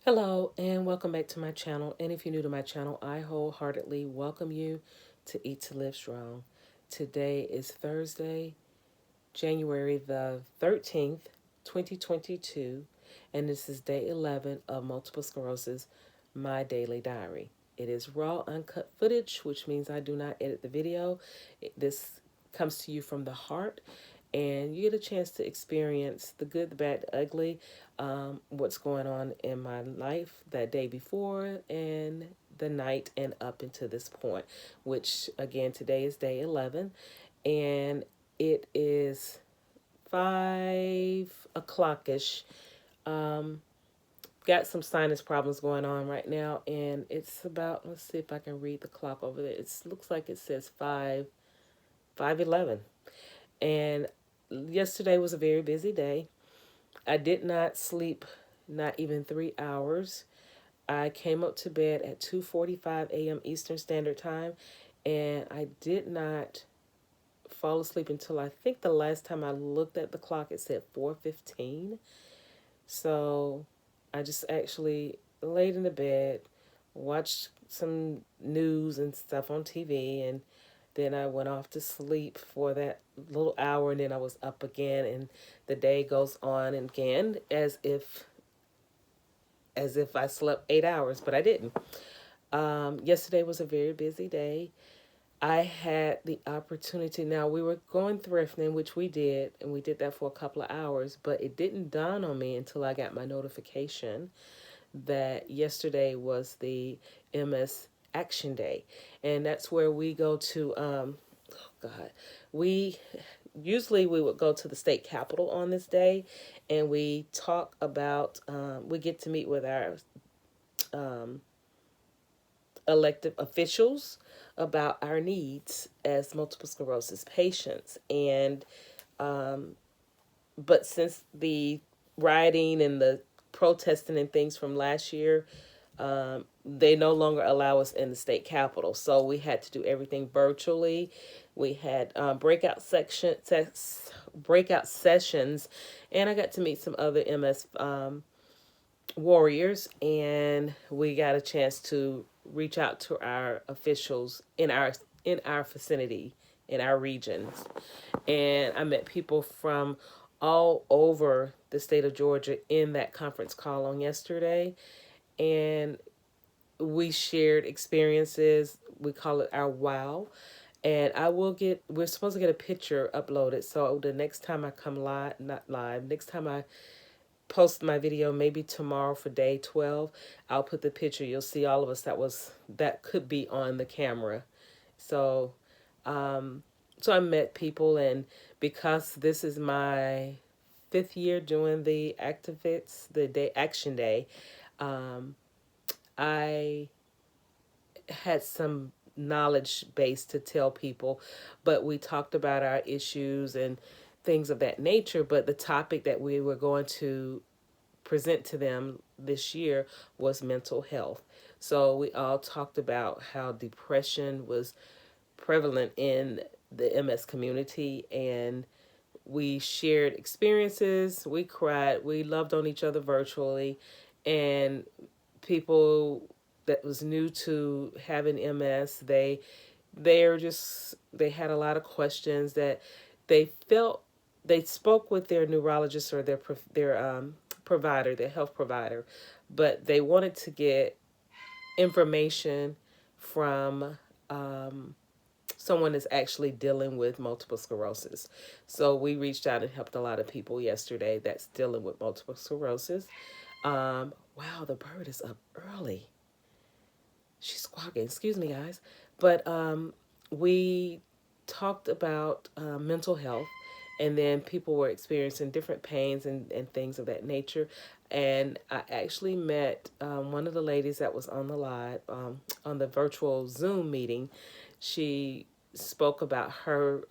Hello and welcome back to my channel. And if you're new to my channel, I wholeheartedly welcome you to Eat to Live Strong. Today is Thursday, January the 13th, 2022, and this is day 11 of Multiple Sclerosis, my daily diary. It is raw, uncut footage, which means I do not edit the video. This comes to you from the heart, and you get a chance to experience the good, the bad, the ugly, what's going on in my life that day before and the night and up until this point, which again, today is day 11, and it is 5 o'clock-ish. Um, got some sinus problems going on right now, and it's about, let's see if I can read the clock over there. It looks like it says 5:11. And yesterday was a very busy day. I did not sleep not even 3 hours. I came up to bed at 2:45 a.m. Eastern Standard Time, and I did not fall asleep until I think the last time I looked at the clock, it said 4:15. So I just actually laid in the bed, watched some news and stuff on TV, and then I went off to sleep for that little hour, and then I was up again, and the day goes on again as if I slept 8 hours, but I didn't. Yesterday was a very busy day. I had the opportunity. Now, we were going thrifting, which we did, and we did that for a couple of hours, but it didn't dawn on me until I got my notification that yesterday was the MS Action Day. And that's where we go to, oh God, we usually we would go to the state capitol on this day, and we talk about, we get to meet with our um, elected officials about our needs as multiple sclerosis patients. And um, but since the rioting and the protesting and things from last year, they no longer allow us in the state capitol, so we had to do everything virtually. We had breakout sessions, and I got to meet some other MS warriors, and we got a chance to reach out to our officials in our vicinity, in our regions. And I met people from all over the state of Georgia in that conference call on yesterday, and we shared experiences. We call it our wow. And we're supposed to get a picture uploaded, so the next time I come live, not live, next time I post my video, maybe tomorrow for day 12, I'll put the picture. You'll see all of us that could be on the camera. So so I met people, and because this is my 5th year doing the activists, the day action day, I had some knowledge base to tell people, but we talked about our issues and things of that nature. But the topic that we were going to present to them this year was mental health. So we all talked about how depression was prevalent in the MS community, and we shared experiences, we cried, we loved on each other virtually, and people that was new to having MS, they had a lot of questions that they felt. They spoke with their neurologist or their provider, their health provider, but they wanted to get information from someone that's actually dealing with multiple sclerosis. So we reached out and helped a lot of people yesterday that's dealing with multiple sclerosis. Wow, the bird is up early. She's squawking. Excuse me, guys. But we talked about mental health, and then people were experiencing different pains and things of that nature. And I actually met one of the ladies that was on the live, on the virtual Zoom meeting. She spoke about her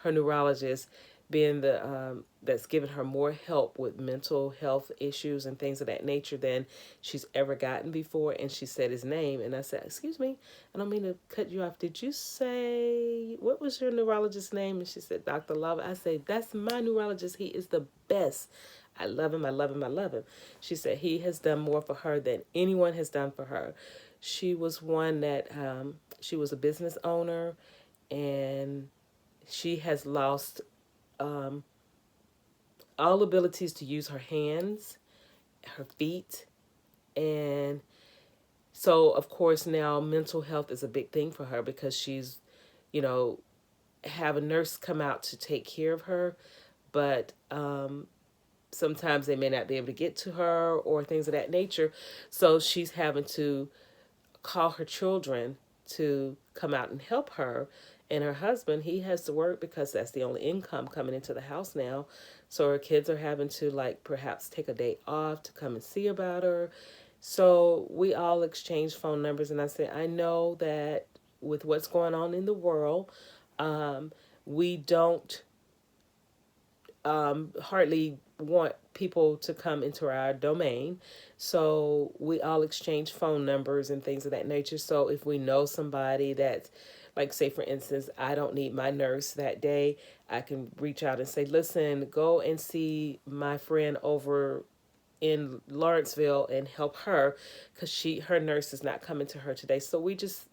neurologist being the that's given her more help with mental health issues and things of that nature than she's ever gotten before. And she said his name, and I said, "Excuse me, I don't mean to cut you off. Did you say, what was your neurologist's name?" And she said, "Dr. Lava." I said, "That's my neurologist. He is the best. I love him. I love him. I love him. She said he has done more for her than anyone has done for her. She was one that she was a business owner, and she has lost all abilities to use her hands, her feet, and so of course now mental health is a big thing for her because she's, you know, have a nurse come out to take care of her, but sometimes they may not be able to get to her or things of that nature. So she's having to call her children to come out and help her. And her husband, he has to work because that's the only income coming into the house now. So her kids are having to, like, perhaps take a day off to come and see about her. So we all exchange phone numbers. And I said, I know that with what's going on in the world, we don't hardly want people to come into our domain. So we all exchange phone numbers and things of that nature. So if we know somebody that's, like, say, for instance, I don't need my nurse that day, I can reach out and say, listen, go and see my friend over in Lawrenceville and help her because her nurse is not coming to her today. So we just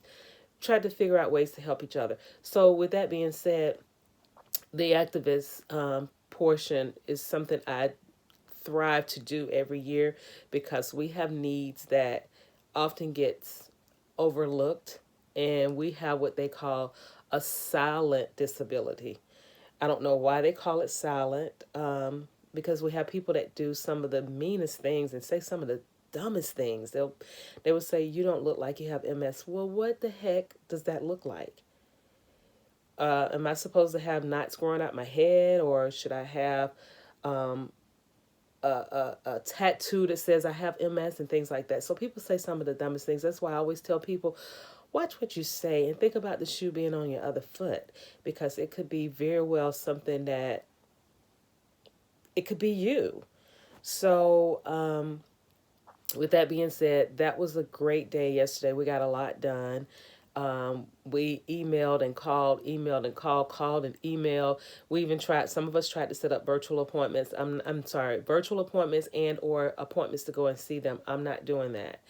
tried to figure out ways to help each other. So with that being said, the activist portion is something I thrive to do every year because we have needs that often gets overlooked, and we have what they call a silent disability. I don't know why they call it silent, because we have people that do some of the meanest things and say some of the dumbest things. They will say, you don't look like you have MS. Well, what the heck does that look like? Am I supposed to have knots growing out my head, or should I have a tattoo that says I have MS and things like that? So people say some of the dumbest things. That's why I always tell people, watch what you say and think about the shoe being on your other foot, because it could be very well something that it could be you. So with that being said, that was a great day yesterday. We got a lot done. We emailed and called and emailed. We even tried, some of us tried to set up virtual appointments. I'm sorry, virtual appointments and or appointments to go and see them. I'm not doing that.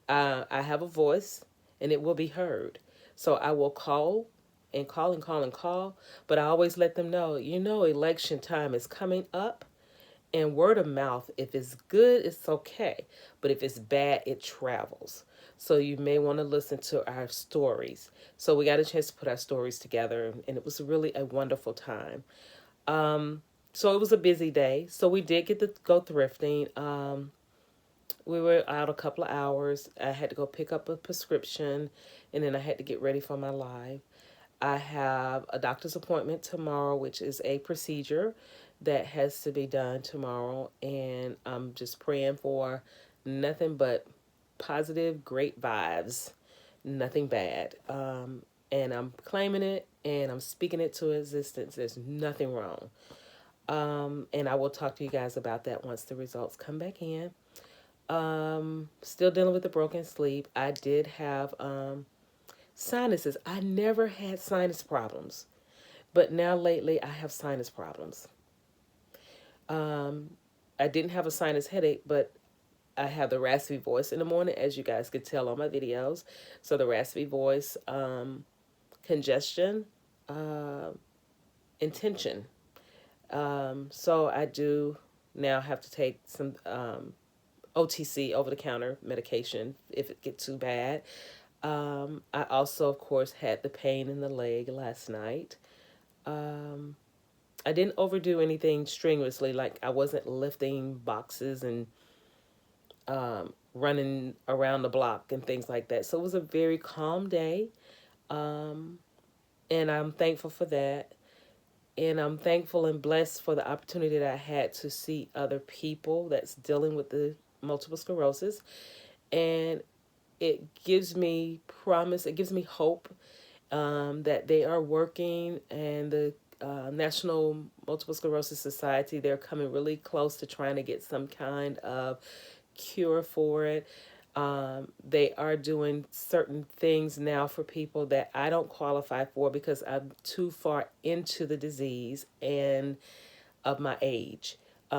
I have a voice and it will be heard. So I will call and call and call and call, but I always let them know, election time is coming up. And word of mouth, if it's good, it's okay. But if it's bad, it travels. So you may want to listen to our stories. So we got a chance to put our stories together, and it was really a wonderful time. So it was a busy day. So we did get to go thrifting. We were out a couple of hours. I had to go pick up a prescription, and then I had to get ready for my live. I have a doctor's appointment tomorrow, which is a procedure that has to be done tomorrow. And I'm just praying for nothing but positive, great vibes, nothing bad. And I'm claiming it and I'm speaking it to existence. There's nothing wrong. And I will talk to you guys about that once the results come back in. Still dealing with the broken sleep. I did have sinuses. I never had sinus problems, but now lately I have sinus problems. I didn't have a sinus headache, but I have the raspy voice in the morning, as you guys could tell on my videos. So the raspy voice, congestion, and tension. So I do now have to take some OTC, over-the-counter medication if it gets too bad. I also, of course, had the pain in the leg last night. I didn't overdo anything strenuously, like I wasn't lifting boxes and running around the block and things like that. So it was a very calm day, and I'm thankful for that. And I'm thankful and blessed for the opportunity that I had to see other people that's dealing with the multiple sclerosis. And it gives me promise, it gives me hope that they are working, and the National Multiple Sclerosis Society, they're coming really close to trying to get some kind of cure for it. They are doing certain things now for people that I don't qualify for because I'm too far into the disease and of my age.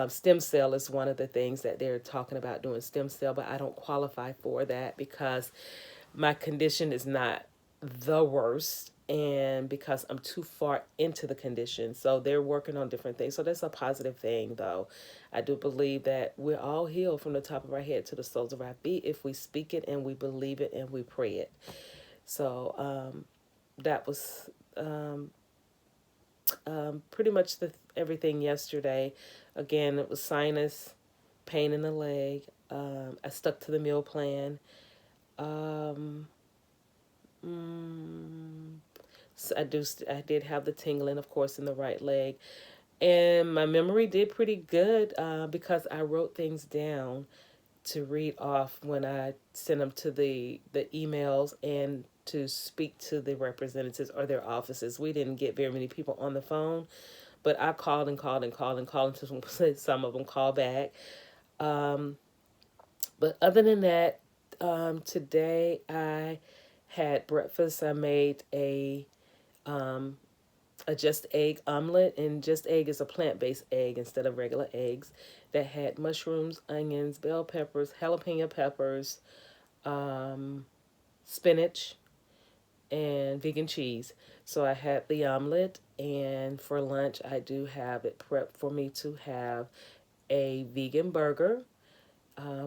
Stem cell is one of the things that they're talking about doing stem cell, but I don't qualify for that because my condition is not the worst and because I'm too far into the condition. So they're working on different things. So that's a positive thing, though. I do believe that we're all healed from the top of our head to the soles of our feet if we speak it and we believe it and we pray it. So that was pretty much everything yesterday. Again, it was sinus, pain in the leg. I stuck to the meal plan. Um, so I did have the tingling, of course, in the right leg, and my memory did pretty good because I wrote things down to read off when I sent them to the emails and to speak to the representatives or their offices. We didn't get very many people on the phone, but I called and called and called and called until some of them called back. But other than that, today I had breakfast. I made a just egg omelet, and just egg is a plant-based egg instead of regular eggs that had mushrooms, onions, bell peppers, jalapeno peppers, spinach, and vegan cheese. So I had the omelet, and for lunch I do have it prepped for me to have a vegan burger,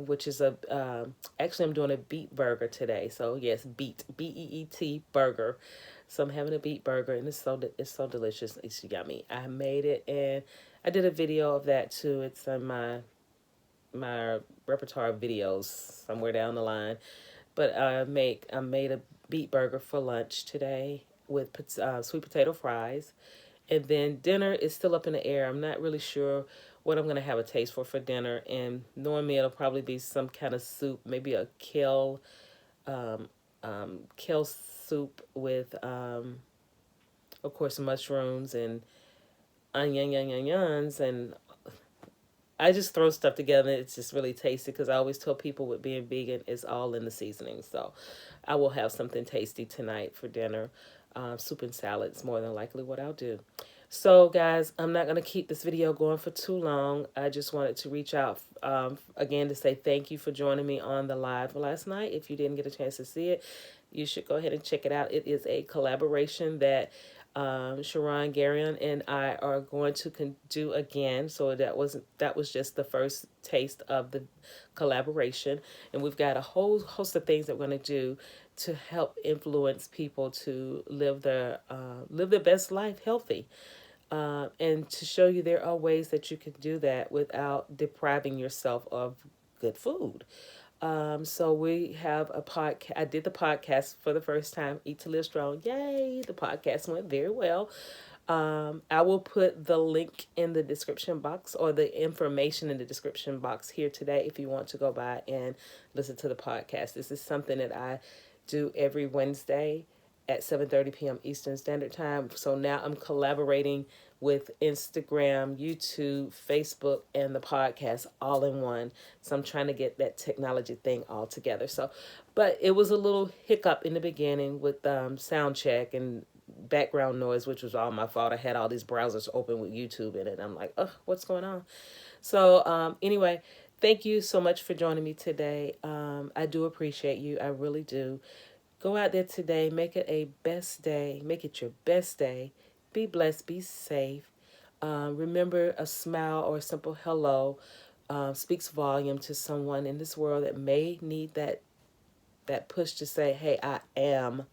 which is actually I'm doing a beet burger today. So yes, beet, BEET burger. So I'm having a beet burger, and it's so delicious. It's yummy. I made it, and I did a video of that too. It's on my repertoire of videos somewhere down the line. But I made a beet burger for lunch today with sweet potato fries. And then dinner is still up in the air. I'm not really sure what I'm going to have a taste for dinner. And knowing me, it'll probably be some kind of soup, maybe a kale soup with, of course, mushrooms and onions. And I just throw stuff together. It's just really tasty because I always tell people with being vegan, it's all in the seasoning. So I will have something tasty tonight for dinner. Soup and salad is more than likely what I'll do. So, guys, I'm not going to keep this video going for too long. I just wanted to reach out again to say thank you for joining me on the live last night. If you didn't get a chance to see it, you should go ahead and check it out. It is a collaboration that Sharon Garion and I are going to do again. So that was just the first taste of the collaboration, and we've got a whole host of things that we're going to do to help influence people to live their best life healthy. And to show you there are ways that you can do that without depriving yourself of good food. So we have a podcast. I did the podcast for the first time, Eat to Live Strong. Yay! The podcast went very well. I will put the link in the description box or the information in the description box here today if you want to go by and listen to the podcast. This is something that I do every Wednesday at 7:30 p.m. Eastern Standard Time. So now I'm collaborating with Instagram, YouTube, Facebook, and the podcast all in one. So I'm trying to get that technology thing all together. So, but it was a little hiccup in the beginning with sound check and background noise, which was all my fault. I had all these browsers open with YouTube in it. And I'm like, oh, what's going on? So anyway, thank you so much for joining me today. I do appreciate you. I really do. Go out there today. Make it a best day. Make it your best day. Be blessed. Be safe. Remember, a smile or a simple hello speaks volume to someone in this world that may need that push to say, hey, I am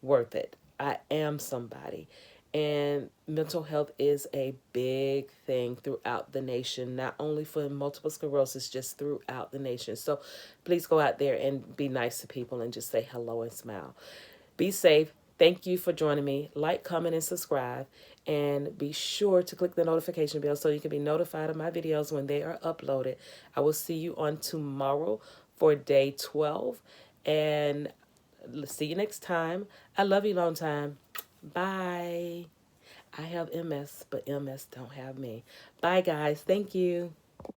worth it. I am somebody. And mental health is a big thing throughout the nation, not only for multiple sclerosis, just throughout the nation. So please go out there and be nice to people and just say hello and smile. Be safe. Thank you for joining me. Like, comment, and subscribe. And be sure to click the notification bell so you can be notified of my videos when they are uploaded. I will see you on tomorrow for day 12. And see you next time. I love you long time. Bye. I have MS, but MS don't have me. Bye, guys. Thank you.